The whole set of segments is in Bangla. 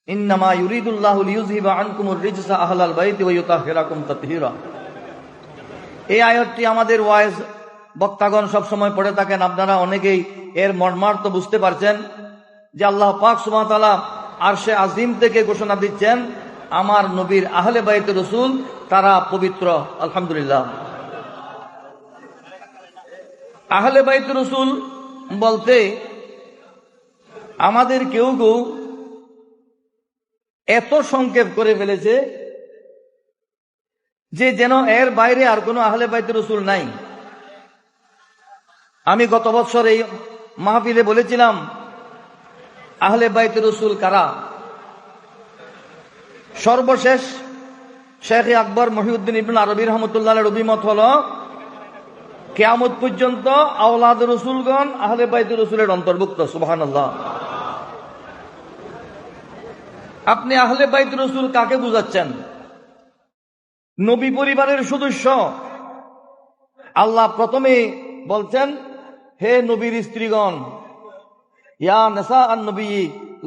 ইন্নামা ইউরিদুল্লাহু লিইয়ুযহিবা আনকুমুর রিজসা আহলাল বাইতি ওয়া ইউতাহহিরাকুম তাতহীরা। এই আয়াতটি আমাদের ওয়াইজ বক্তাগণ সব সময় পড়ে থাকেন। আপনারা অনেকেই এর মর্মার্থ বুঝতে পারছেন যে আল্লাহ পাক সুবহানাহু ওয়া তাআলা আরশে আজিম থেকে ঘোষণা দিচ্ছেন আমার নবীর আহলে বাইত রাসূল তারা পবিত্র। আলহামদুলিল্লাহ। আহলে বাইত রাসূল বলতে আমাদের কেউ কেউ এত সংক্ষেপ করে ফেলেছে যে যেন এর বাইরে আর কোনো আহলে বাইত রাসূল নাই। আমি গত বছর এই মাহফিলে বলেছিলাম আহলে বাইত রাসূল কারা। সর্বশেষ শেখ আকবর মহিউদ্দিন ইবনে আরবি রাহমাতুল্লাহ আলাইহির অভিমত হলো কিয়ামত পর্যন্ত আওলাদ রাসূলগণ আহলে বাইত রাসূলের অন্তর্ভুক্ত। সুবহানাল্লাহ। আপনি আহলে বাইত রাসূল কাকে বুঝাচ্ছেন? নবী পরিবারের সদস্য। আল্লাহ প্রথমে বলছেন হে নবীর স্ত্রীগণ, ইয়া নিসা আন-নবী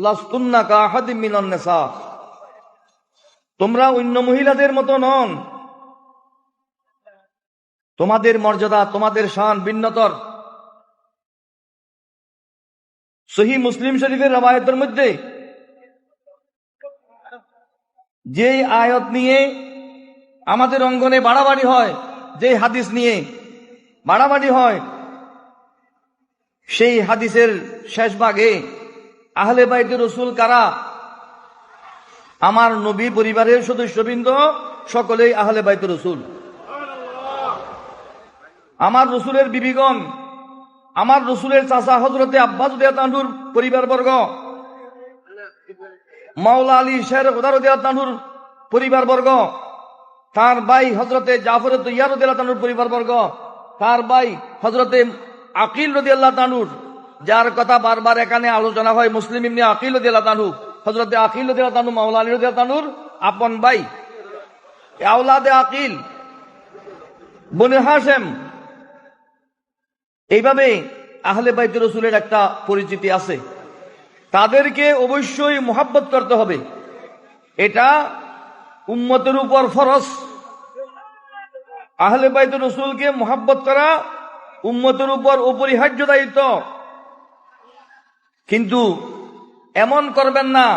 লাস্তুন্না কাআহাদিম মিনান নিসা, তোমরা অন্য মহিলাদের মতো নন, তোমাদের মর্যাদা তোমাদের শান ভিন্নতর। সহিহ মুসলিম শরীফের রওয়ায়াতের মধ্যে যে আয়াত নিয়ে আমাদের অঙ্গনে বাড়াবাড়ি হয়, যে হাদিস নিয়ে বাড়াবাড়ি হয়, সেই হাদিসের শেষ ভাগে আহলে বাইত রাসূল কারা? আমার নবী পরিবারের সদস্যবৃন্দ সকলেই আহলে বাইত রাসূল। আমার রসুলের বিবিগণ, আমার রসুলের চাচা হযরতে আব্বাস রাদিয়াল্লাহু আনহুর পরিবারবর্গ, মাওলা আলী শের খুদা রাদিয়াল্লাহু আনহুর পরিবারবর্গ, তার ভাই হযরতে জাফর তৈয়ার রাদিয়াল্লাহু আনহুর পরিবারবর্গ, তার ভাই হযরতে আকিল রাদিয়াল্লাহু আনহুর, যার কথা বারবার এখানে আলোচনা হয়, মুসলিম ইবনে আকিল রাদিয়াল্লাহু আনহু, হযরতে আকিল রাদিয়াল্লাহু আনহু মাওলা আলী রাদিয়াল্লাহু আনহুর আপন ভাই, আওলাদে আকিল, বনে হাশেম। এইভাবে আহলে বাইত রাসূলের একটা পরিচিতি আছে। তাদেরকে অবশ্যই মুহাব্বত করতে হবে, এটা উম্মতের উপর ফরজ। আহলে বাইত রাসূলকে মুহাব্বত করা উম্মতের উপর অপরিহার্য দায়িত্ব। কিন্তু এমন করবেন না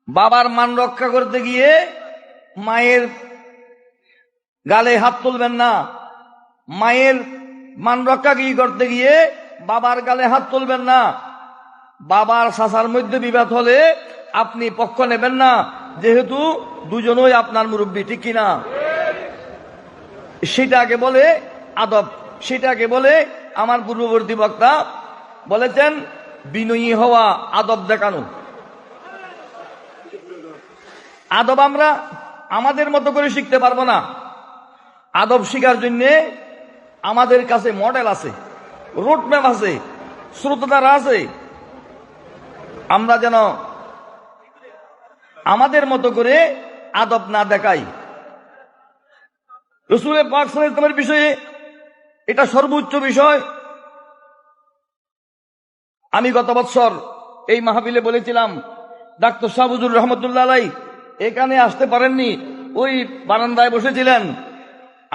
বাবার মান রক্ষা করতে গিয়ে মায়ের গালে হাত তুলবেন না, মায়ের মান রক্ষা করতে গিয়ে বাবার গালে হাত তুলবেন না, বাবার চাচার মধ্যে বিবাদ হলে আপনি পক্ষ নেবেন না, যেহেতু দুজনই আপনার মুরব্বী, ঠিক কিনা? সেটাকে বলে আদব, সেটাকে বলে আমার পূর্ববর্তী বক্তা বলেছেন বিনয়ী হওয়া, আদব দেখানো। আদব আমরা আমাদের মতো করে শিখতে পারবো না। আদব শিখার জন্য আমাদের কাছে মডেল আছে, রোডম্যাপ আছে, স্রোতধারা আছে। আমরা যেন আমাদের মতো করে আদব না দেখাই। রাসূল পাক সাল্লাল্লাহু আলাইহি ওয়াসাল্লামের বিষয়ে এটা সর্বোচ্চ বিষয়। আমি গত বছর এই মাহফিলে বলেছিলাম, ডাক্তার শাহবুজুর রহমতুল্লাহ আলাইহি এখানে আসতে পারেননি, ওই বারান্দায় বসেছিলেন।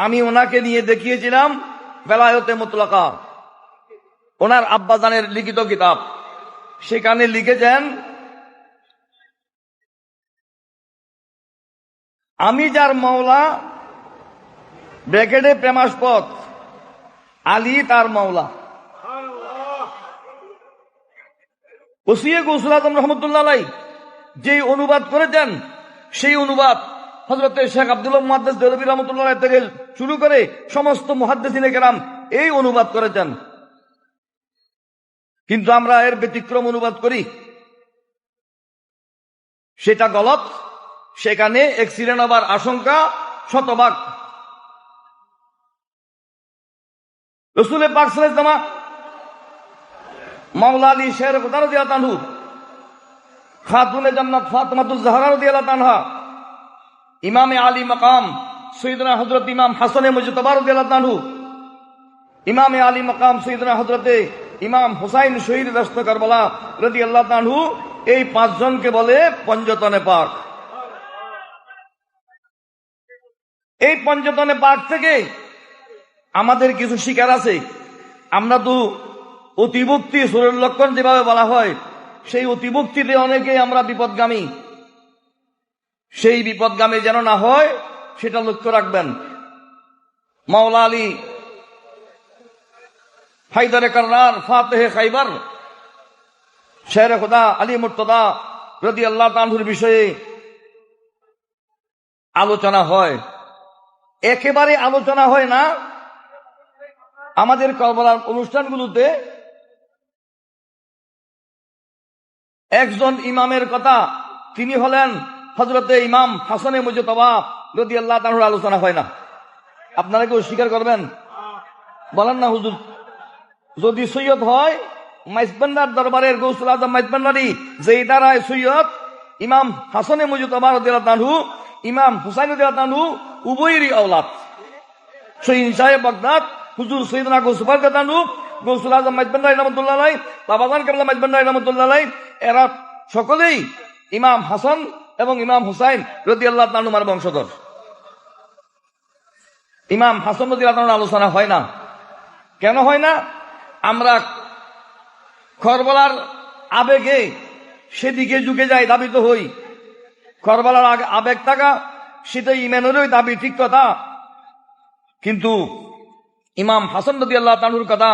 আমি ওনাকে নিয়ে দেখিয়েছিলাম বেলায়েতে মুতলাকা, ওনার আব্বাজানের লিখিত কিতাব। সেখানে লিখেছেন আমি যার মাওলা ব্র্যাকেটে প্রেমাস্পদ, আলী তার মাওলা। ওসিয়ে গৌসুল আজম রহমতুল্লাহ আলাইহি যে অনুবাদ করেছেন, সেই অনুবাদ হযরতে শেখ আব্দুল্লাহ মুহাদ্দিস দেহলভী রহমতুল্লাহ আলাইহি থেকে শুরু করে সমস্ত মুহাদ্দিসিনে কেরাম এই অনুবাদ করেছেন। কিন্তু আমরা এর ব্যতিক্রম অনুবাদ করি, সেটা গলত। সেখানে অ্যাক্সিডেন্ট হবার আশঙ্কা শতভাগ। রাসূল পাক সাল্লাল্লাহু আলাইহি ওয়াসাল্লাম মাওলা আলী শের খুদা রাদিয়াল্লাহু আনহু, খাতুনে জান্নাত ফাতিমাতুজ জাহরা রাদিয়াল্লাহু আনহা, ইমামে আলী মাকাম সৈয়দনা হযরত ইমাম হাসান মুজতবা রাদিয়াল্লাহু আনহু, ইমামে আলী মাকাম সৈয়দনা হযরতে ইমাম হুসাইন শহীদ দস্ত কারবালা রাদিয়াল্লাহু আনহু, এই 5 জনকে বলে পঞ্চতনে পাক। এই পঞ্চতনে পাক থেকে আমাদের কিছু শিকার আছে। আমরা তো অতিভক্তি সুরের লক্ষণ যেভাবে বলা হয়, সেই অতিভক্তিতে অনেকে আমরা বিপদগামী। সেই বিপদগামী যেন না হয় সেটা লক্ষ্য রাখবেন। মাওলা আলী হায়দারে কাররার ফাতেহে খাইবার শের খোদা আলী মুর্তদা রাদিয়াল্লাহু তাআলা আনহুর বিষয়ে আলোচনা হয়। একেবারে আলোচনা হয় না আমাদের কারবালার অনুষ্ঠানগুলোতে। একজন ইমামের কথা, তিনি হলেন হযরতে ইমাম হাসানে মুজতবা রাদিয়াল্লাহু তাআলা আনহুর আলোচনা হয় না। আপনারা কেউ স্বীকার করবেন? বলেন না হুজুর। যদি সৈয়দ হয় মাইজবান্ডার দরবারের গৌসুল আজম মাইজবান্ডারি, যে দ্বারায় সৈয়দ ইমাম হাসানে মুজতবা রাদিয়াল্লাহু তাআলা আনহু, ইমাম হুসাইন রাদিয়াল্লাহু তাআলা আনহু উভয়েরই আওলাদ। সৈয়দ সাহেব বাগদাদ হুজুর সৈয়দনা গৌসুল রাদিয়াল্লাহু তাআলা আনহু, গৌসুল আজম মাইজবান্ডারি রাহমাতুল্লাহ আলাইহি, বাবাজান কেবলা মাইজবান্ডারি রাহমাতুল্লাহ আলাইহি, এরা সকলেই ইমাম হাসান এবং ইমাম হুসাইন রাদিয়াল্লাহু তাআলা আনহুর বংশধর। ইমাম হাসান রাদিয়াল্লাহু তাআলা আলোচনা হয় না। কেন হয় না? আমরা কারবালার আবেগে সেদিকে ঝুঁকে যাই, দাবিত হই। কারবালার আবেগ থাকা সেটা ইমানেরই দাবি, ঠিক কথা। কিন্তু ইমাম হাসান রাদিয়াল্লাহু তাআলা আনহুর কথা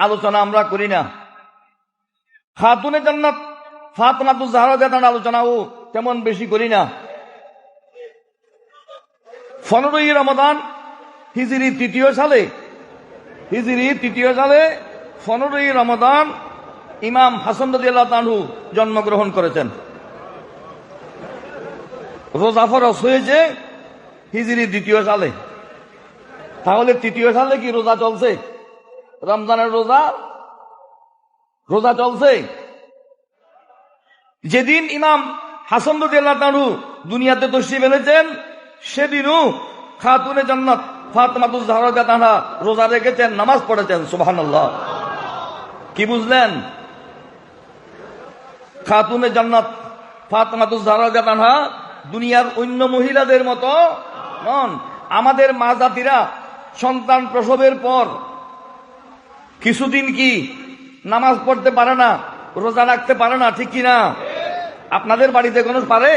আলোচনা আমরা করি না। খাতুনে জান্নাত ফাতেমাতুজ জাহরা রাদিয়াল্লাহু তাআলা আলোচনাও তেমন বেশি করি না। 15ই রমাদান হিজরি তৃতীয় সালে 15ই রমাদান ইমাম হাসান রাদিয়াল্লাহু তাআলা আনহু জন্মগ্রহণ করেছেন। রোজা ফরজ হয়েছে হিজরি 2য় সালে। তাহলে 3য় সালে কি রোজা চলছে? রমজানের রোজা চলছে। যেদিন ইমাম হাসান রাদিয়াল্লাহু তাআলা আনহু দুনিয়াতে তশরিফ এনেছেন, সেদিনও খাতুনে জান্নাত ফাতেমাতুজ জাহরা রাদিয়াল্লাহু তাআলা রোজা রেখেছেন, নামাজ পড়েছেন। সুবহানাল্লাহ। কি বুঝলেন? খাতুনে জান্নাত ফাতেমাতুজ জাহরা রাদিয়াল্লাহু তাআলা দুনিয়ার অন্য মহিলাদের মতো নন। আমাদের মা জাতিরা সন্তান প্রসবের পর কিছুদিন কি নামাজ পড়তে পারে না, রোজা রাখতে পারে না, ঠিক কিনা? আপনাদের বাড়িতে কোনো পারে?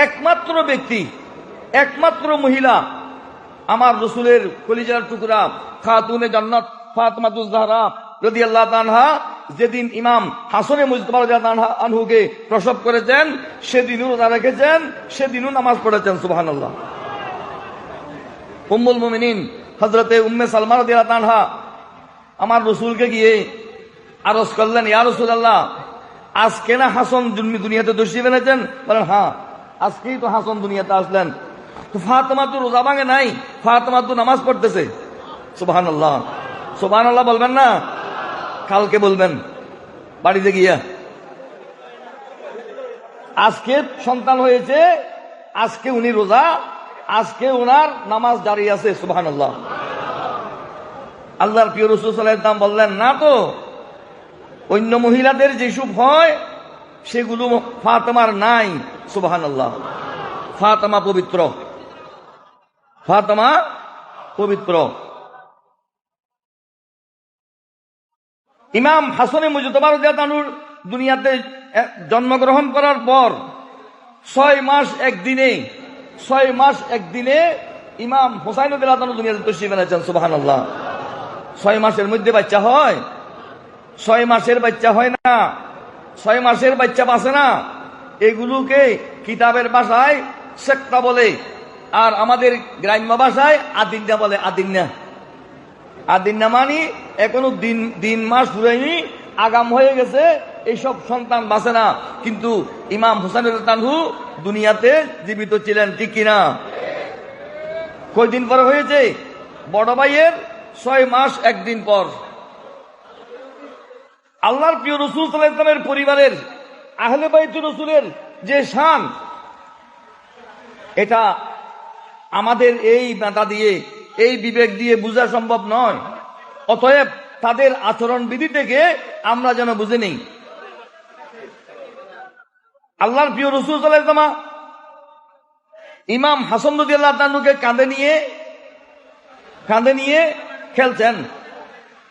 একমাত্র ব্যক্তি, একমাত্র মহিলা আমার রসুলের কলিজার টুকরা খাতুনে জান্নাত ফাতেমাতুজ জাহরা রাদিয়াল্লাহু তাআলা আনহা যেদিন ইমাম হাসানে মুজতবা রাদিয়াল্লাহু তাআলা আনহুকে প্রসব করেছেন, সেদিনও রোজা রেখেছেন, সেদিনও নামাজ পড়েছেন। সুবহানাল্লাহ। উম্মুল মুমিনিন হযরতে উম্মে সালমা রাদিয়াল্লাহু তাআলা আনহা আমার রসুলকে গিয়ে আরজ করলেন, ইয়া রাসূলুল্লাহ, আজকে না হাসান দুনিয়াতে তশরিফ এনেছেন? বলেন হ্যাঁ, আজকেই তো হাসান দুনিয়াতে আসলেন। তো ফাতেমা তো রোজা ভাঙে নাই, ফাতেমা তো নামাজ পড়তেছে। সুবহানাল্লাহ। সুবহানাল্লাহ বলবেন না? কালকে বলবেন বাড়িতে গিয়া। আজকে সন্তান হয়েছে, আজকে উনি রোজা, আজকে ওনার নামাজ জারি আছে। সুবহানাল্লাহ। আল্লাহর প্রিয় রাসূল সাল্লাল্লাহু আলাইহি ওয়াসাল্লাম বললেন, না তো, অন্য মহিলাদের যেসব হয় সেগুলো ফাতেমার নাই। সুবহানাল্লাহ। ফাতেমা পবিত্র, ফাতেমা পবিত্র। ইমাম হাসানে মুজতবা রাদিয়াল্লাহু আনহুর দুনিয়াতে জন্মগ্রহণ করার পর 6 মাস এক দিনে ইমাম হুসাইন রাদিয়াল্লাহু আনহু দুনিয়াতে তশরিফ এনেছেন। সুবহানাল্লাহ। 6 মাসের মধ্যে বাচ্চা হয়? 6 মাসের বাচ্চা হয় না, 6 মাসের বাচ্চা বাঁচে না। এগুলোকে কিতাবের ভাষায় সেক্তা বলে, আর আমাদের গ্রাম্য ভাষায় আদিন্না বলে। আদিন্না মানে এখনো দিন মাস পুরাইনি, আগাম হয়ে গেছে, এইসব সন্তান বাঁচে না। কিন্তু ইমাম হুসাইন রাদিয়াল্লাহু আনহু দুনিয়াতে জীবিত ছিলেন, ঠিক কিনা? কয়দিন পরে হয়েছে? বড় ভাইয়ের 6 মাস 1 দিন পর। আল্লাহর প্রিয় রাসূল সাল্লাল্লাহু আলাইহি ওয়াসাল্লামের পরিবারের আহলে বাইতুর রাসূলের যে শান, এটা আমাদের এই মাথা দিয়ে, এই বিবেক দিয়ে বোঝা সম্ভব নয়। অতএব তাদের আচরণ বিধি থেকে আমরা যেন বুঝে নেই। আল্লাহর প্রিয় রাসূল সাল্লাল্লাহু আলাইহি ওয়াসাল্লাম ইমাম হাসান রাদিয়াল্লাহু তাআলাকে কাঁধে নিয়ে খেলছেন,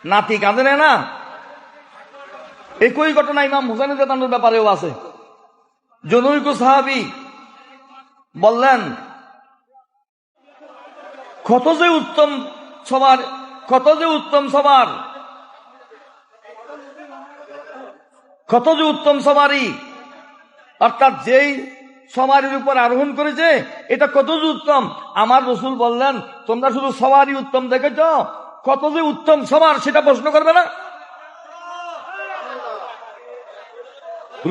নাতি কাঁদে নেয় না। একই ঘটনা ইমাম হুসাইন রাদিয়াল্লাহু তাআলার ব্যাপারেও আছে। জনৈক সাহাবী বললেন, কত যে উত্তম সবারই, অর্থাৎ যেই সওয়ারির উপর আরোহণ করেছে এটা কত যে উত্তম। আমার রাসূল বললেন, তোমরা শুধু সওয়ারি উত্তম দেখেছ, কত যে উত্তম সওয়ার সেটা প্রশ্ন করবে না?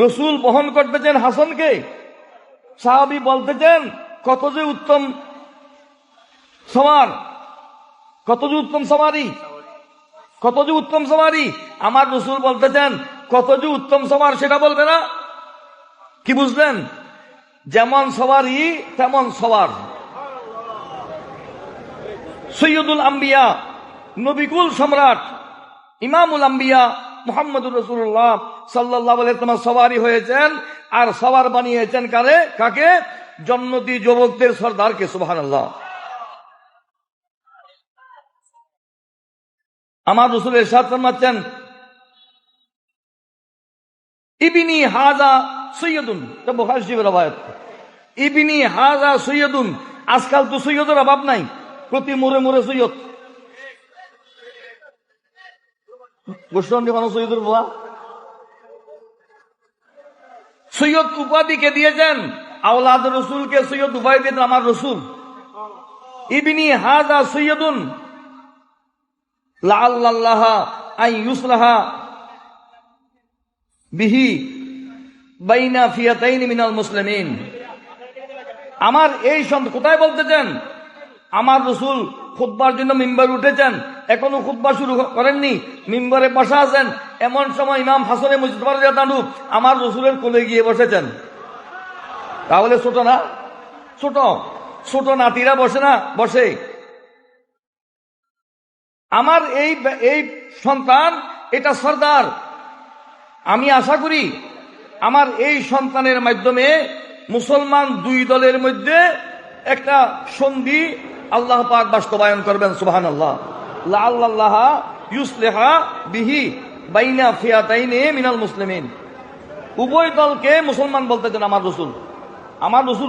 রাসূল বহন করতেছেন হাসানকে, সাহাবী বলতেছেন কত যে উত্তম সওয়ার, কত যে উত্তম সওয়ারি। আমার রাসূল বলতেছেন কত যে উত্তম সওয়ার সেটা বলবে না? কি বুঝলেন? যেমন সওয়ারি তেমন সওয়ার। সৈয়দুল আম্বিয়া, নবিকুল সম্রাট, ইমামুল আম্বিয়া মুহাম্মদুর রাসূলুল্লাহ সাল্লাল্লাহু আলাইহি ওয়াসাল্লাম সওয়ারি হয়েছেন, আর সওয়ার বানিয়েছেন কাকে? জন্নতি যুবকদের সর্দারকে। সুবহানাল্লাহ। আমার রাসূল ইরশাদ ফরমাচ্ছেন, ইবনি হাযা সৈয়দুন, এটা বুখারী শরীফের রওয়ায়াত। ইবনি হাযা সৈয়দুন, আজকাল তো সৈয়দের অভাব নাই, প্রতি মোড়ে মোড়ে সৈয়দ। গোস্বামী সৈয়দের বলা, সৈয়দ উপাধিকে দিয়েছেন, আওলাদ রসুলকে সৈয়দ উপাধি দিয়েছেন আমার রাসূল। ইবনি হাযা সৈয়দুন লাআল্লাল্লাহ আন ইউসলাহা বিহি বাইনা ফিয়াতাইন মিনাল মুসলিমিন। আমার এই কোথায় বলতেছেন? আমার রাসূল খুতবার জন্য মিম্বরে উঠেছেন, এখনো খুতবা শুরু করেননি, মিম্বরে বসা আছেন। এমন সময় ইমাম হাসানে মুজতবা রাদিয়াল্লাহু তাআলা আমার রাসূলের কোলে গিয়ে বসেছেন। তাহলে ছোট না? ছোট নাতিরা বসে। আমার এই সন্তান এটা সর্দার। আমি আশা করি আমার এই সন্তানের মাধ্যমে মুসলমান দুই দলের মধ্যে একটা সন্ধি আল্লাহ পাক বাস্তবায়ন করবেন। সুবহানাল্লাহ। লাআল্লাল্লাহ ইউসলিহা বিহি বাইনা ফিয়াতাইনি মিনাল মুসলিমিন। উভয় দলকে মুসলমান বলতেছেন আমার রাসূল।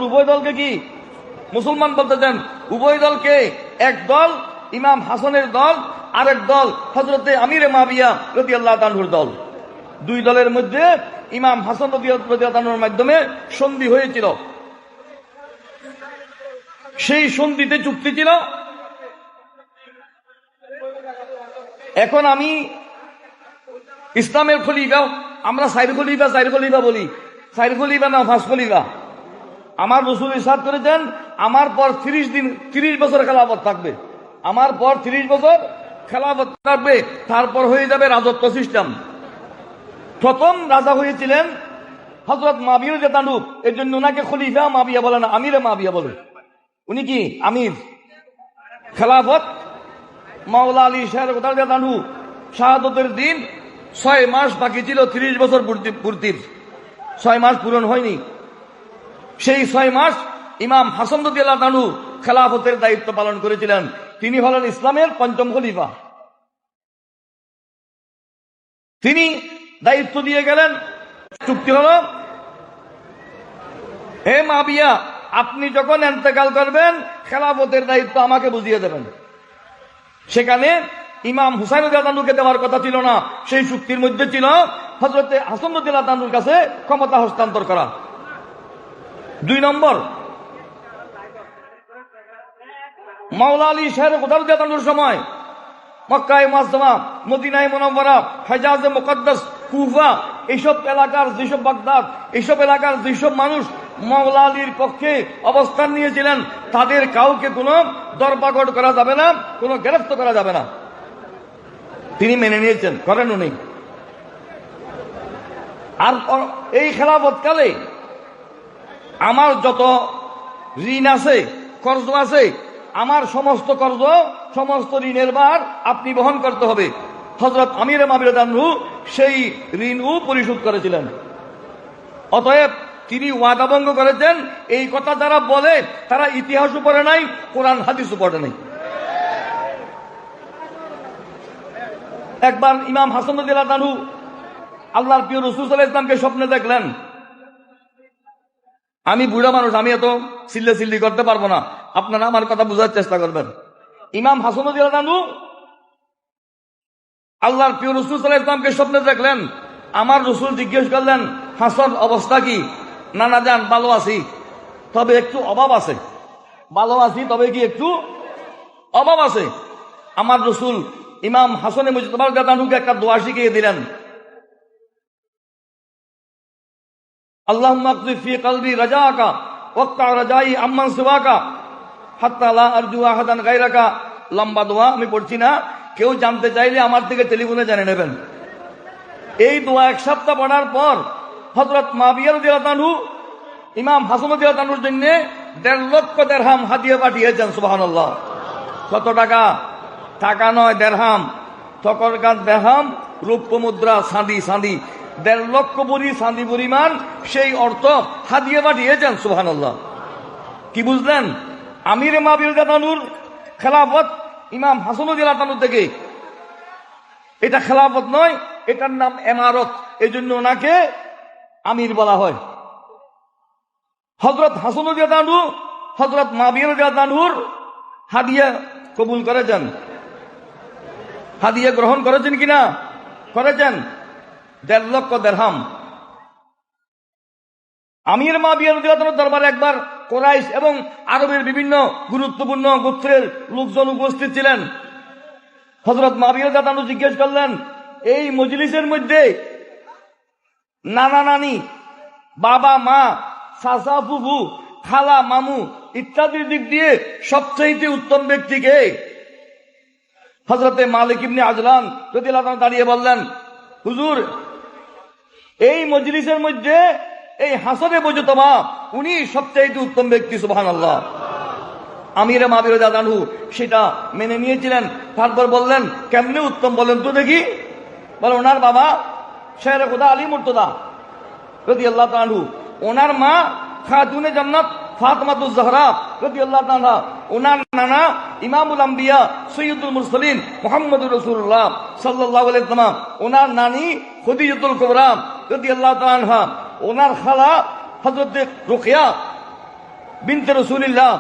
উভয় দলকে কি মুসলমান বলতেছেন? উভয় দলকে, এক দল ইমাম হাসানের দল, আরেক দল হযরতে আমিরে মুআবিয়া রাদিয়াল্লাহু তাআলার দল। দুই দলের মধ্যে ইমাম হাসান রাদিয়াল্লাহু তাআলার মাধ্যমে সন্ধি হয়েছিল। সেই সন্ধিতে চুক্তি ছিল। এখন আমি ইসলামের খলিফা, আমরা চার খলিফা বলি, চার খলিফা না পাঁচ খলিফা। আমার রাসূল ইরশাদ করেছেন, আমার পর 30 বছর খেলাফত থাকবে। আমার পর 30 বছর খেলাফত থাকবে, তারপর হয়ে যাবে রাজত্ব সিস্টেম। প্রথম রাজা হয়েছিলেন হযরত মুআবিয়া রাদিয়াল্লাহু আনহু, এর জন্য ওনাকে খলিফা মুআবিয়া বলে না, আমিরে মুআবিয়া বলে। উনি কি আমির। খেলাফত মাওলা আলী শাহ রাদিয়াল্লাহু আনহু শাহাদাতের দিন 6 মাস বাকি ছিল 30 বছর পূর্তির। 6 মাস পূরণ হয়নি। সেই 6 মাস ইমাম হাসান রাদিয়াল্লাহু আনহু খেলাফতের দায়িত্ব পালন করেছিলেন। তিনি হলেন ইসলামের 5ম খলিফা। তিনি দায়িত্ব দিয়ে গেলেন। চুক্তি হলো, হে মুআবিয়া, আপনি যখন ইন্তেকাল করবেন খেলাফতের দায়িত্ব আমাকে বুঝিয়ে দেবেন। সেখানে ইমাম হুসাইন রাদিয়াল্লাহু আনহুকে দেওয়ার কথা ছিল না। সেই চুক্তির মধ্যে ছিল হযরতে হাসান রাদিয়াল্লাহু আনহুর কাছে ক্ষমতা হস্তান্তর করা। 2 নম্বর, মাওলা আলী শাহ রাদিয়াল্লাহু আনহুর সময় মক্কায়ে মুআজ্জামা, মদিনায়ে মুনাওয়ারা, হেজাজে মুকদ্দাস, কুফা, এইসব এলাকার যেসব বাগদাদ, এইসব এলাকার যেসব মানুষ মাওলা আলীর পক্ষে অবস্থান নিয়েছিলেন, তাদের কাউকে কোনো দরবাগড় করা যাবে না, কোনো গ্রেফতার করা যাবে না। তিনি মেনে নিয়েছেন, করেন উনি। আর এই খেলাফতকালে আমার যত ঋণ আছে, কর্জ আছে, আমার সমস্ত কর্জ, সমস্ত ঋণের ভার আপনি বহন করতে হবে। হযরত আমির মাবির রাদিয়াল্লাহু সেই ঋণও পরিশোধ করেছিলেন। অতএব তিনি ওয়াদা ভঙ্গ করেছেন। এই কথা যারা বলে তারা ইতিহাসও পড়ে নাই, কোরআন হাদিসও পড়ে নাই। একবার ইমাম হাসান রাদিয়াল্লাহু আনহু আল্লাহর প্রিয় রাসূল সাল্লাল্লাহু আলাইহি ওয়াসাল্লামকে স্বপ্নে দেখলেন। আমি বুড়া মানুষ, আমি এত চিল্লি করতে পারবো না, আপনারা আমার কথা বোঝার চেষ্টা করবেন। ইমাম হাসান রাদিয়াল্লাহু আনহু আল্লাহর প্রিয় রাসূল সাল্লাল্লাহু আলাইহি ওয়াসাল্লামকে স্বপ্নে দেখলেন। আমার রাসূল জিজ্ঞেস করলেন, হাসান অবস্থা কি? নানা যান, ভালো আছি, তবে একটু অভাব আছে। ভালো আছি তবে কি একটু অভাব আছে। আমার রাসূল ইমাম হাসান মুজতবা রাদিয়াল্লাহু আনহুকে একটা দোয়া শিখিয়ে দিলেন। আল্লাহুম্মা আকযি ফি কলবি রাজাকা ওয়াক্তা রাজাই আম্মান সিওয়াকা হাত্তা লা আরজু আহাদান গায়রাকা। লম্বা দোয়া, আমি পড়ছি না, কেউ জানতে চাইলে আমার থেকে টেলিফোনে জেনে নেবেন। এই দোয়া এক সপ্তাহ পড়ার পর হযরত মুআবিয়া রাদিয়াল্লাহু আনহু ইমাম হাসান রাদিয়াল্লাহু আনহুর জন্য 1.5 লক্ষ দিরহাম হাদিয়া পাঠিয়েছেন। সুবহানাল্লাহ। কত টাকা? টাকা নয়, দিরহাম। তখনকার দিরহাম রৌপ্য মুদ্রা, চাঁদি 1.5 লক্ষ ভরি চাঁদি পরিমাণ সেই অর্থ হাদিয়া পাঠিয়েছেন। সুবহানাল্লাহ। কি বুঝলেন? আমির মাবির রাদিয়াল্লাহু আনহুর খেলাফত ইমাম হাসান রাদিয়াল্লাহু আনহু থেকে। এটা খেলাফত নয়, এটার নাম এমারত, এই জন্য ওনাকে আমির বলা হয়। হযরত হাসান রাদিয়াল্লাহু আনহু হযরত মুআবিয়া রাদিয়াল্লাহু আনহুর হাদিয়া কবুল করেছেন। হাদিয়া গ্রহণ করেছেন কিনা? করেছেন। 1.5 লক্ষ দিরহাম। আমির মুআবিয়া রাদিয়াল্লাহু আনহুর দরবারে একবার কুরাইশ এবং আরবের বিভিন্ন গুরুত্বপূর্ণ গোত্রের লোকজন উপস্থিত ছিলেন। হযরত মুআবিয়া রাদিয়াল্লাহু আনহু জিজ্ঞেস করলেন, এই মজলিসের মধ্যে নানা নানি, বাবা মা, চাচা ফুফু, খালা মামু ইত্যাদির দিক দিয়ে সবচেয়ে উত্তম ব্যক্তিকে? হযরতে মালিক ইবনে আজলান রাদিয়াল্লাহু আনহু দাঁড়িয়ে বললেন, হুজুর, এই মজলিসের মধ্যে এই হাসানে মুজতবা উনি সবচেয়ে উত্তম ব্যক্তি। সুবহানাল্লাহ। আমির মুআবিয়া রাদিয়াল্লাহু আনহু সেটা মেনে নিয়েছিলেন। তারপর বললেন, কেমনে উত্তম বলেন তো দেখি? বলে, ওনার বাবা শেরে খুদা আলী মুর্তজা রাদিয়াল্লাহু তাআলা আনহু, ওনার মা খাতুনে জান্নাত ফাতেমাতুজ জাহরা রাদিয়াল্লাহু তাআলা, ওনার নানা ইমামুল আম্বিয়া সৈয়দুল মুরসালিন মুহাম্মদুর রাসূলুল্লাহ সাল্লাল্লাহু আলাইহি ওয়াসাল্লাম, ওনার নানি খদিজাতুল কুবরা রাদিয়াল্লাহু তাআলা আনহা, ওনার খালা হযরত রুকিয়া বিনতে রাসূলুল্লাহ,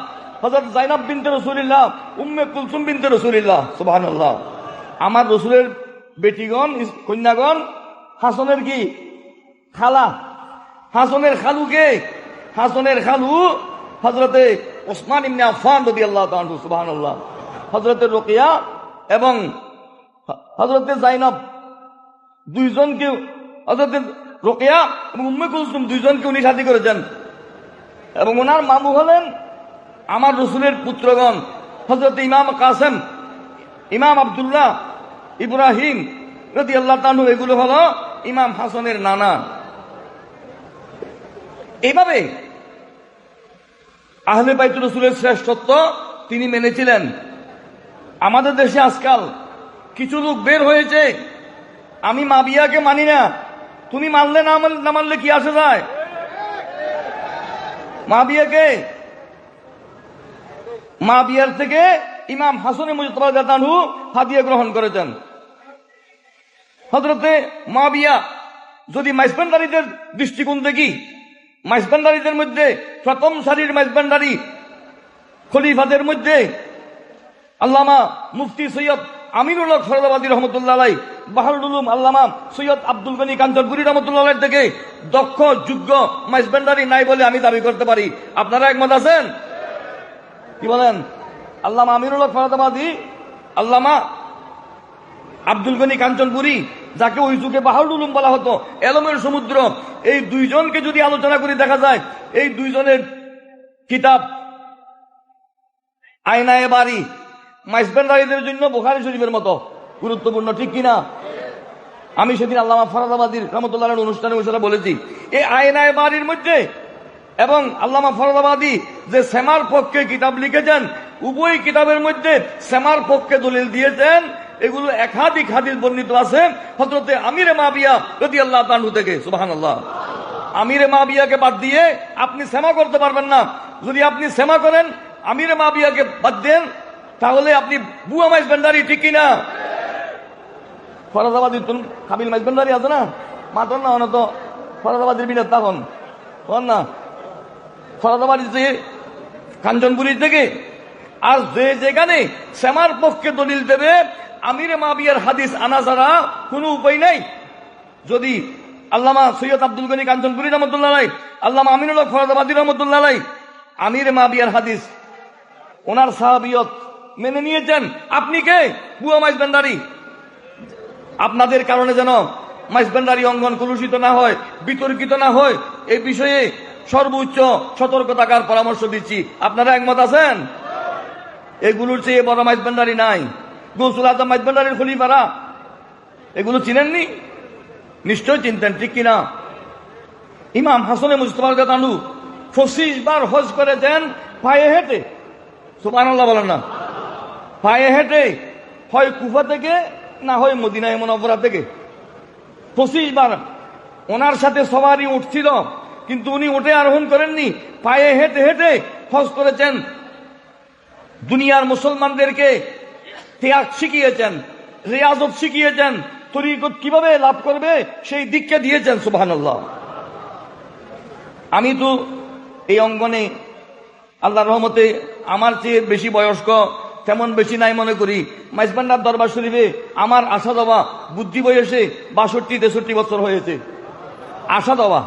হযরত যায়েনব বিনতে রাসূলুল্লাহ, উম্মে কুলসুম বিনতে রাসূলুল্লাহ। সুবহানাল্লাহ। আমার রাসূলের বেটিগণ, কন্যাগণ, হাসানের কি খালা। হাসানের খালু কে? হাসানের খালু হযরতে ওসমান ইবনে আফফান রাদিয়াল্লাহু তাআলা আনহু। সুবহানাল্লাহ। হযরতে রুকিয়া এবং হযরতে যায়েনব দুইজনকে, হযরতে রুকিয়া এবং উম্মে কুলসুম দুইজনকে উনি শাদী করেছেন। এবং ওনার মামু হলেন আমার রাসূলের পুত্রগণ, হযরতে ইমাম কাসেম, ইমাম আব্দুল্লাহ, ইব্রাহিম রাদিয়াল্লাহু তাআলা আনহু, এগুলো হলো ইমাম হাসানের নানা। এইভাবে আহলে বাইত রাসূলের শ্রেষ্ঠত্ব তিনি মেনেছিলেন। আমাদের দেশে আজকাল কিছু লোক বের হয়েছে, আমি মুআবিয়াকে মানি না, তুমি মানলে না মানলে কি আসে যায়? মুআবিয়ার থেকে ইমাম হাসান মুজতবা রাদিয়াল্লাহু আনহু হাদিয়া গ্রহণ করেছেন। হযরতে মুআবিয়া যদি মাইজবান্ডারীদের দৃষ্টিকোণ দেখি, মাইজবান্ডারীদের মধ্যে প্রথম সারির মাইজবান্ডারী খলিফাদের মধ্যে আল্লামা মুফতি সৈয়দ আমিনুল হক ফরদাবাদী রহমতুল্লাহ আলাইহি, বাহরুল উলুম আল্লামা সৈয়দ আব্দুল গনি কাঞ্চনপুরী রহমতুল্লাহ আলাইহি থেকে দক্ষ যোগ্য মাইজবান্ডারী নাই বলে আমি দাবি করতে পারি। আপনারা একমত আছেন? কি বলেন? আল্লামা আমিনুল হক ফরদাবাদী, আল্লামা আব্দুল গনি কাঞ্চনপুরী, যাকে ওই যুগে বাহরুল উলুম বলা হতো, এলমের সমুদ্র, এই দুইজনকে যদি আলোচনা করে দেখা যায়, এই দুইজনের কিতাব আয়নায়ে বাড়ি মাইজবান্ডারীদের জন্য বুখারী শরীফের মতো গুরুত্বপূর্ণ, ঠিক কিনা? আমি সেদিন আল্লামা ফরদাবাদীর রহমতুল্লাহ আলাইহির অনুষ্ঠানে বলেছি, এই আয়নায়ে বাড়ির মধ্যে এবং আল্লামা ফরদাবাদী যে সেমার পক্ষে কিতাব লিখেছেন, উভয় কিতাবের মধ্যে সেমার পক্ষে দলিল দিয়েছেন এগুলো একাধিক হাদিস বর্ণিত আছে হযরতে আমিরে মাবিয়া রাদিয়াল্লাহু তাআলা থেকে। সুবহানাল্লাহ। আমিরে মাবিয়াকে বাদ দিয়ে আপনি সেমা করতে পারবেন না। যদি আপনি সেমা করেন, আমিরে মাবিয়াকে বাদ দেন, তাহলে আপনি বুয়া মাইজবান্ডারি, ঠিক কিনা? ফরাদাবাদী কাবিল মাইজবান্ডারি আছে না, মাতন না হন তো ফরাদাবাদের বিনাদ তখন হন না, ফরাদাবাদী যে কাঞ্চনপুরীর থেকে। আর যেখানে সেমার পক্ষে দলিল দেবে আমিরে মাবিয়ার হাদিস আনা ছাড়া কোনো উপায় নাই। যদি আল্লামা সৈয়দ আব্দুল গনি কাঞ্চনপুরী রহমতুল্লাহ আলাইহি, আল্লামা আমিনুল হক ফরাদাবাদী রহমতুল্লাহ আলাইহি আমিরে মাবিয়ার হাদিস ওনার সাহাবিয়ত মেনে নিয়েছেন, আপনি কে? বুয়া মাইজবান্ডারি। আপনাদের কারণে যেন মাইজবান্ডারি অঙ্গন কলুষিত না হয়, বিতর্কিত না হয়, এই বিষয়ে সর্বোচ্চ সতর্কতার পরামর্শ দিচ্ছি। আপনারা একমত আছেন? এগুলোর চেয়ে বড় মাইজবান্ডারি নাই। গৌসুল আজম মাইজবান্ডারির খলিফারা এগুলো চিনেননি? নিশ্চয় চিনতেন, ঠিক কিনা? ইমাম হাসানে মুজতবা রাদিয়াল্লাহু আনহু 25 বার হজ করেছেন পায়ে হেঁটে। সুবহানাল্লাহ বলেন না? পায়ে হেঁটে, হয় কুফা থেকে না হয় মদিনায়ে মুনাওয়ারা থেকে। 25 বার ওনার সাথে সবারই উঠছিল, কিন্তু উনি উঠে আরোহণ করেননি, পায়ে হেঁটে হেঁটে হজ করেছেন। দুনিয়ার মুসলমানদেরকে ত্যাগ শিখিয়েছেন, রিয়াজত শিখিয়েছেন, তরিকত কিভাবে লাভ করবে সেই দিককে দিয়েছেন। সুবহানাল্লাহ। আমি তো এই অঙ্গনে আল্লাহর রহমতে আমার চেয়ে বেশি বয়স্ক তেমন বেশি নাই মনে করি। মাইজবান্ডার দরবার শরীফে আমার আসা যাওয়া বুদ্ধি বয়সে 62-63 বছর হয়েছে, আসা যাওয়া।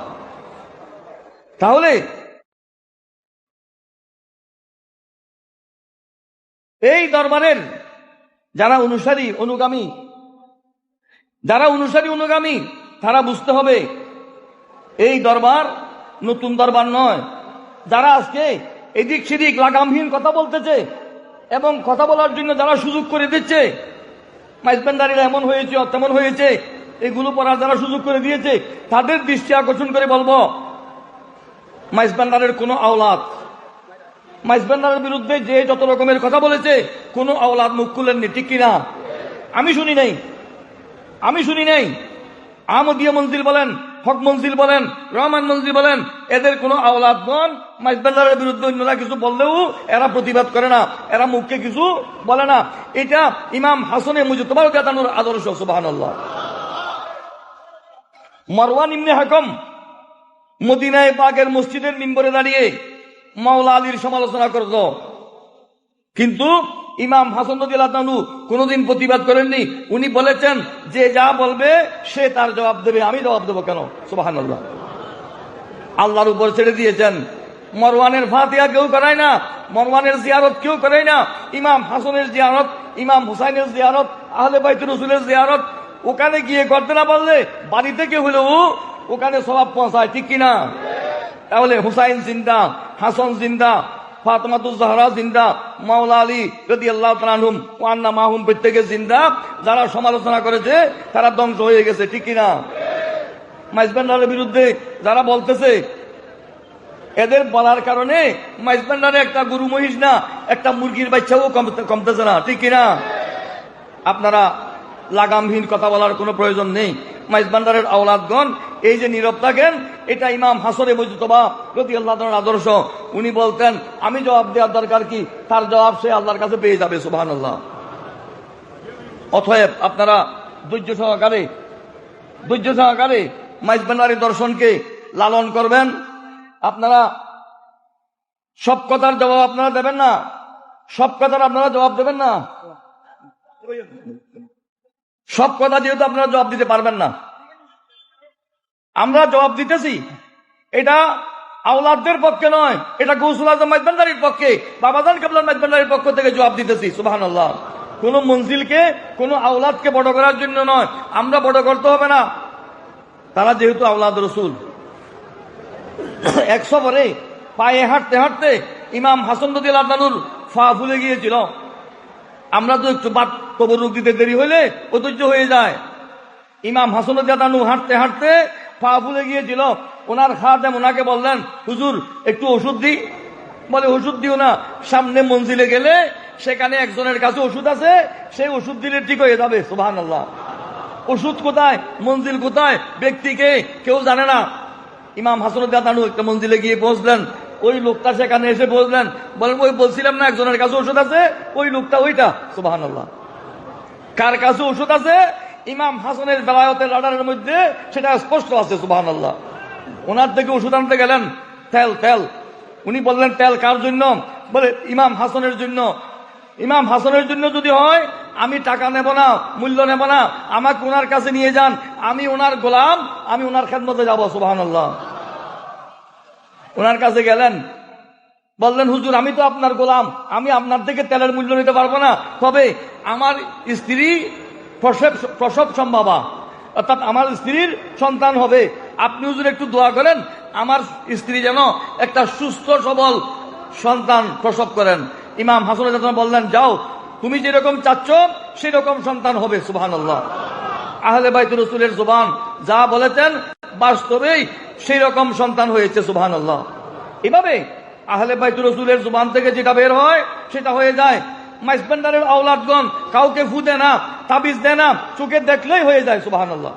তাহলে এই দরবারের যারা অনুসারী অনুগামী তারা বুঝতে হবে এই দরবার নতুন দরবার নয়। যারা আজকে এদিক সেদিক লাগামহীন কথা বলতেছে এবং কথা বলার জন্য যারা সুযোগ করে দিচ্ছে, মাইজবান্ডারিরা এমন হয়েছে তেমন হয়েছে, এগুলো পড়ার যারা সুযোগ করে দিয়েছে, তাদের দৃষ্টি আকর্ষণ করে বলবো, মাইজবান্ডারের কোনো আওলাদ, মাইজবান্ডারের বিরুদ্ধে যে যত রকমের কথা বলেছে, কোনো আওলাদ মুখ খুলেননি, ঠিক কিনা? আমি শুনি নাই। আহমদিয়া মঞ্জিল বলেন, হক মঞ্জিল বলেন, রহমান মঞ্জিল বলেন, এদের কোনো আওলাদগণ মাইজবান্ডারের বিরুদ্ধে অন্যরা কিছু বললেও এরা প্রতিবাদ করে না, এরা মুখে কিছু বলে না। এটা ইমাম হাসানে মুজতবা রাদিয়াল্লাহু আনহুর আদর্শ। সুবহানাল্লাহ। মারওয়ান ইবনে হাকম মদিনায়ে পাকের মসজিদের মিম্বরে দাঁড়িয়ে মাওলা আলীর সমালোচনা করত, কিন্তু ইমাম হাসান রাদিয়াল্লাহু আনহু কোনদিন প্রতিবাদ করেননি। উনি বলেছেন যে যা বলবে সে তার জবাব দেবে, আমি জবাব দেবো কেন? সুবহানাল্লাহ। আল্লাহর উপর ছেড়ে দিয়েছেন। মারওয়ানের ফাতিহা কেউ করায় না, মারওয়ানের জিয়ারত কেউ করায় না। ইমাম হাসানের জিয়ারত, ইমাম হুসাইনের জিয়ারত, আহলে বাইত রাসূলের জিয়ারত ওখানে গিয়ে করতে না পারলে বাড়ি থেকে হলেও ওখানে সওয়াব পৌঁছায়, ঠিক কিনা? তাহলে হুসাইন জিন্দা, হাসান জিন্দা, ফাতেমাতুজ জাহরা জিন্দা, মাওলা আলী রাদিয়াল্লাহু তাআলা আনহুম ওয়া আন্না মাহুম প্রত্যেকে জিন্দা। যারা সমালোচনা করেছে তারা ধ্বংস হয়ে গেছে, ঠিক কিনা? মাইজবান্ডারের বিরুদ্ধে যারা বলতেছে, এদের বলার কারণে মাইজবান্ডারে একটা গরু মহিষ না, একটা মুরগির বাচ্চাও কমতেছে না, ঠিক কিনা? আপনারা লাগামহীন কথা বলার কোনো প্রয়োজন নেই। মাইজবান্ডারের আওলাদগণ এই যে নীরব থাকেন, এটা ইমাম হাসানে মুজতবা রাদিয়াল্লাহু তাআলার আদর্শ। উনি বলতেন আমি জবাব দেওয়ার দরকার কি, তার জবাব সে আল্লাহর কাছে পেয়ে যাবে। সুবহানাল্লাহ। অতএব আপনারা ধৈর্য সহকারে মাইজবান্ডারি দর্শনকে লালন করবেন। আপনারা সব কথার জবাব আপনারা দেবেন না, সব কথার আপনারা জবাব দেবেন না, সব কথা যেহেতু আপনারা জবাব দিতে পারবেন না, আমরা জবাব দিতেছি। এটা আওলাদদের পক্ষে নয়, এটা গৌসুল আজম মাইজবান্ডারির পক্ষে, বাবাজান কেবলার মাইজবান্ডারির পক্ষ থেকে জবাব দিতেছি। সুবহানাল্লাহ। কোন মঞ্জিলকে, কোন আওলাদকে বড় করার জন্য নয়, আমরা বড় করতে হবে না। তারা যেহেতু আওলাদ রসুল। 1 সফরে পায়ে হাঁটতে হাঁটতে ইমাম হাসান রাদিয়াল্লাহু আনহুর পা ফুলে গিয়েছিল। আমরা তো একটু বাদ তবরুক দিতে দেরি হইলে অধৈর্য হয়ে যায়। ইমাম হাসান রাদিয়াল্লাহু আনহু হাঁটতে হাঁটতে পা ফুলে গিয়েছিল। ওনার খাদেম ওনাকে বললেন, হুজুর একটু ওষুধ দিই। বলে ওষুধ দিও না, সামনে মঞ্জিলে গেলে সেখানে একজনের কাছে ওষুধ আছে, সেই ওষুধ দিলে ঠিক হয়ে যাবে। সুবহানাল্লাহ। ওষুধ কোথায়, মঞ্জিল কোথায়, ব্যক্তিকে কেউ জানে না। ইমাম হাসান রাদিয়াল্লাহু আনহু একটা মঞ্জিলে গিয়ে পৌঁছলেন, ওই লোকটা সেখানে এসে পৌঁছলেন, বলেন ওই বলছিলাম না একজনের কাছে ওষুধ আছে, ওই লোকটা ওইটা। সুবহানাল্লাহ। কার কাছে ওষুধ আছে? ইমাম হাসানের বেলায়েতের রাডারের মধ্যে সেটা স্পষ্ট আছে। সুবহানাল্লাহ। ওনার থেকে ওষুধ আনতে গেলেন, তেল। উনি বললেন তেল কার জন্য? বলে ইমাম হাসানের জন্য। ইমাম হাসানের জন্য যদি হয় আমি টাকা নেব না, মূল্য নেব না, আমাকে ওনার কাছে নিয়ে যান, আমি ওনার গোলাম, আমি ওনার খেদমতে যাব। সুবহানাল্লাহ। ওনার কাছে গেলেন, বললেন হুজুর আমি তো আপনার গোলাম, আমি আপনার থেকে তেলের মূল্য নিতে পারবো না, তবে আমার স্ত্রী প্রসব সম্ভাবা, অর্থাৎ আমার স্ত্রীর সন্তান হবে, আপনি হুজুর একটু দোয়া করেন আমার স্ত্রী যেন একটা সুস্থ সবল সন্তান প্রসব করেন। ইমাম হাসান রাদিয়াল্লাহু আনহু বললেন যাও, তুমি যেরকম চাচ্ছ সেরকম সন্তান হবে। সুবহানাল্লাহ। আহলে বাইত রাসূলের জবান যা বলেছেন বাস্তবেই সেই রকম সন্তান হয়েছে। সুবহানাল্লাহ। এভাবে আহলে বাইত রাসূলের জবান থেকে যেটা বের হয় সেটা হয়ে যায়। মাইজবান্ডারের আওলাদগণ কাউকে ফু দেয় না, তাবিজ দেয় না, চোখে দেখলেই হয়ে যায়। সুবহানাল্লাহ।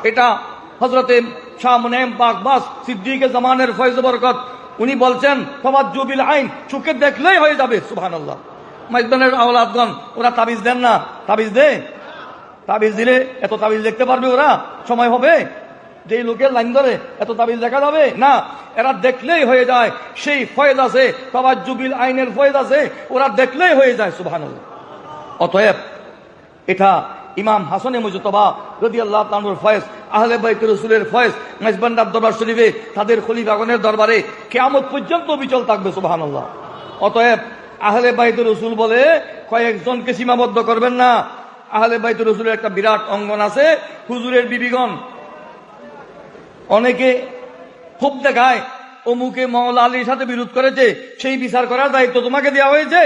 এটা হযরতে শাহ মুনাইম পাক বাস সিদ্দিকে জামানের ফয়জ বরকত উনি বলছেন তাওয়াজ্জু বিল আইন, চোখে দেখলেই হয়ে যাবে। সুবহানাল্লাহ। মাইজবান্ডারের আওলাদগণ ওরা তাবিজ দেন না, তাবিজ দেয়, তাবিজ দিলে এত তাবিজ দেখতে পারবে ওরা? সময় হবে যে লোকের লাইন ধরে এত তাবিজ দেখা যাবে না? এরা দেখলেই হয়ে যায়, সেই ফয়েজ আছে, তাওয়াজ্জু বিল আইনের ফয়েজ আছে, ওরা দেখলেই হয়ে যায়। সুবহানাল্লাহ। অতএব এটা ইমাম হাসানে মুজতবা রাদিয়াল্লাহু তাআলা আনহুর ফয়েজ, আহলে বাইত রাসূলের ফয়েজ, মেজবান্ডার দরবার শরীফে তাদের খলিফাগণের দরবারে কিয়ামত পর্যন্ত বিচল থাকবে। সুবহানাল্লাহ। অতএব আহলে বাইত রাসূল বলে কয়েকজনকে সীমাবদ্ধ করবেন না। আহলে বাইত রাসূলের একটা বিরাট অঙ্গন আছে, হুজুরের বিবিগণ। অনেকে খুব দেখায় অমুকে মাওলা আলীর সাথে বিরোধ করেছে, সেই বিচার করার দায়িত্ব তোমাকে দেওয়া হয়েছে।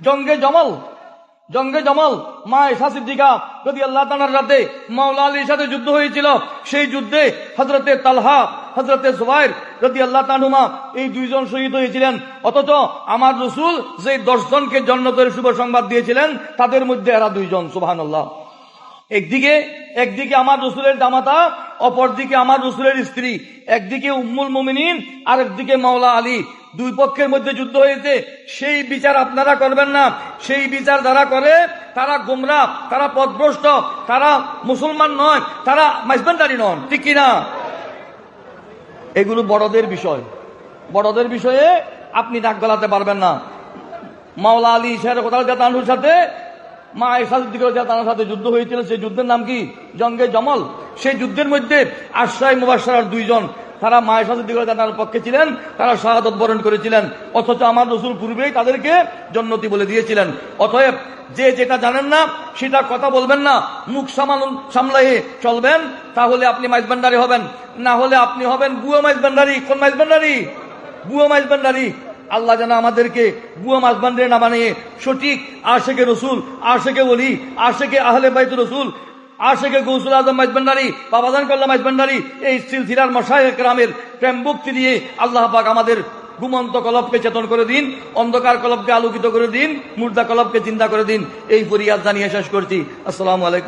জঙ্গে জমল মা আয়েশা সিদ্দিকা রাদিয়াল্লাহু তাআলার রাতে মাওলা আলীর সাথে যুদ্ধ হয়েছিল। সেই যুদ্ধে হযরতে তালহা, হযরতে জুবাইর রাদিয়াল্লাহু তাআলা এই দুইজন শহীদ হয়েছিলেন। অথচ আমার রাসূল যে 10 জনকে জান্নাতের শুভ সংবাদ দিয়েছিলেন তাদের মধ্যে এরা দুইজন। সুবহানাল্লাহ। একদিকে আমার রাসূলের জামাতা, অপরদিকে আমার রাসূলের স্ত্রী, একদিকে উম্মুল মুমিনিন আর একদিকে মাওলা আলী। দুই পক্ষের মধ্যে যুদ্ধ হয়েছে। সেই বিচার আপনারা করবেন না। সেই বিচার যারা করে তারা গোমরাহ, তারা পথভ্রষ্ট, তারা মুসলমান নয়, তারা মাইজবান্ডারি নন। ঠিক কিনা? এগুলো বড়দের বিষয়। বড়দের বিষয়ে আপনি নাক গলাতে পারবেন না। মাওলা আলী রাদিয়াল্লাহু আনহুর সাথে মা আয়েশা সিদ্দিকা রাদিয়াল্লাহু তাআলার সাথে যুদ্ধ হয়েছিল। সেই যুদ্ধের নাম কি? জঙ্গে জমল। সেই যুদ্ধের মধ্যে আশরায়ে মুবাশশারার দুইজন, তারা মা আয়েশা সিদ্দিকা রাদিয়াল্লাহু তাআলার পক্ষে ছিলেন, তারা শাহাদাত বরণ করেছিলেন। অথচ আমার রাসূল পূর্বেই তাদেরকে জান্নাতি বলে দিয়েছিলেন। অতএব যে যেটা জানেন না সেটা কথা বলবেন না, মুখ সামলায়ে চলবেন, তাহলে আপনি মাইজবান্ডারি হবেন। না হলে আপনি হবেন বুয়া মাইজবান্ডারি। কোন মাইজবান্ডারি? বুয়া মাইজবান্ডারি। আল্লাহ যেন আমাদেরকে বুয়া মাইজবান্ডারি না বানিয়ে সঠিক আশিকে রাসূল, আশিকে ওলি, আশিকে আহলে বাইত রাসূল, আশিকে গৌসুল আজম মাইজবান্ডারি, বাবাজান কল্লা মাইজবান্ডারি, এই সিলসিলার মাশায়েখ কেরামের প্রেম ভক্তি দিয়ে আল্লাহ পাক আমাদের ঘুমন্ত কলবকে চেতন করে দিন, অন্ধকার কলবকে আলোকিত করে দিন, মুর্দা কলবকে চিন্তা করে দিন। এই ফরিয়াদ জানিয়ে শেষ করছি। আসসালামু আলাইকুম।